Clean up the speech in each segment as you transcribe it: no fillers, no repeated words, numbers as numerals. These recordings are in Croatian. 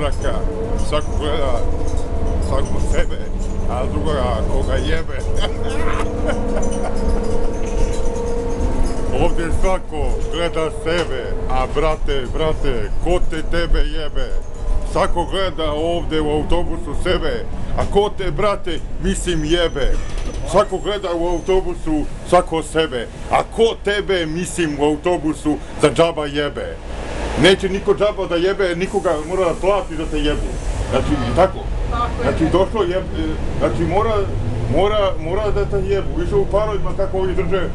žebraka, svako gleda svako sebe, a drugoga koga jebe. Ovdje svako gleda sebe, a brate, ko te tebe jebe? Svako gleda ovdje u autobusu sebe, a ko te, brate, mislim jebe? Svako gleda u autobusu svako sebe, a ko tebe, mislim, u autobusu za džaba jebe? Neće niko džaba da jebe, nikoga mora da plati da te jebu. Znači, tako. Znači, došlo je, znači mora da te jebu. Više u parovima kako ovi drže,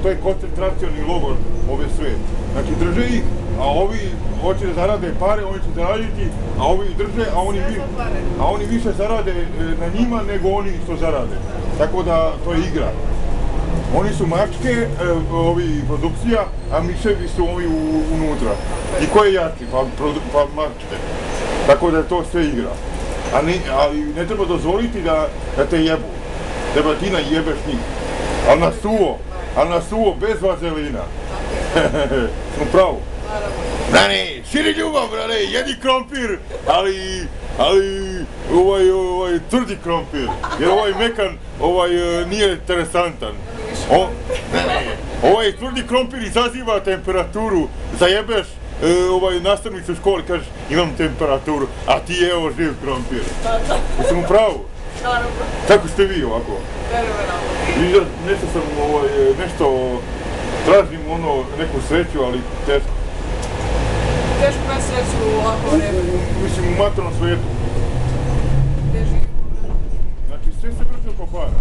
to je koncentracioni logor ove sve. Znači, drže ih, a ovi hoće da zarade pare, oni će zaraditi, a ovi drže, a oni više zarade na njima nego oni što zarade. Tako da, to je igra. Oni su mačke, ovi produkcija, a miševi su ovi unutra. I ko je jači? Pa mačke. Tako da je to sve igra. Ali ne treba dozvoliti da te jebu. Treba ti najebeš njih. Ali na suvo, bez vazelina. Smo pravo. Ne, širi ljubav, brale, jedi krompir, ali ovaj tvrdi krompir, jer ovaj mekan, nije interesantan. Ovaj tvrdi krompir izaziva temperaturu, zajebeš nastavnicu u školi, kažeš imam temperaturu, a ti evo živ krompir. Jesam u pravu? Naravno. Kako ste vi ovako? Fenomenalno. Nešto sam, tražim neku sreću, ali teško. Teško kada sreću ovako vremenu. Mislim, u maternom svijetu. Gdje živimo? Znači, sve se vrti oko para.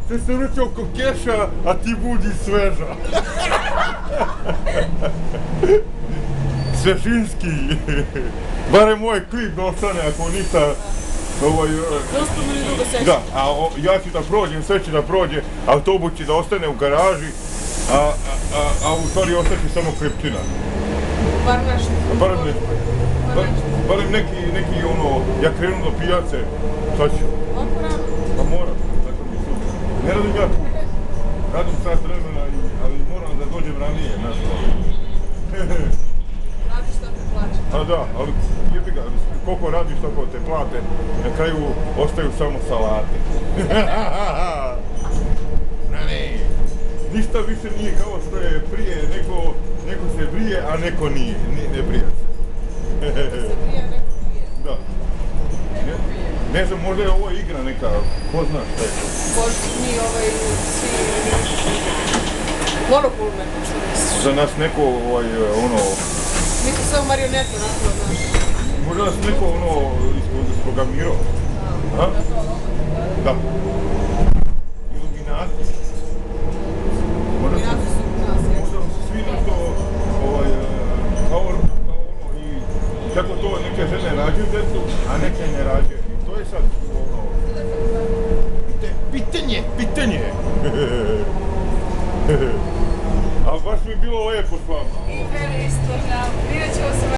Sve se vrti oko keša, a ti budi sveža. Svežinski. Barem moj klip da ostane, ako ništa... Uspomeni dugo sećam. Da, a ja ću da prođem, sve će da prođe, autobus će da ostane u garaži, a u stvari ostaće samo krepčina. Bar nešto. Barem neki ja krenu do pijace, šta ću? Ovako rano? Pa moram, tako mi su. Ne radim ja tu. Radim sat vremena, ali moram da dođem ranije, znaš. Radiš šta te plaće. A da, ali jebi ga, koliko radiš, toliko te plate, na kraju ostaju samo salate. Ne. Ništa više nije kao što je prije, neko se brije, a neko nije, ne brije se. Se brije, neko nije. Da. Ne znam, možda je ovo igra neka, ko zna šta je to. Možda mi svi monopol neko što misliš. Za nas neko, Mi smo sve u marionetu napravo, znaš. možda nas neko, isprogramirao. Da. Da. Iluminati. Iluminati su nas, ja. Možda svi nešto, kao i kako to neke žene rađaju djecu, a neke ne rađaju. I to je sad, pitanje. Ali baš mi je bilo lepo s vama. I meni isto, da. Vidjet ćemo se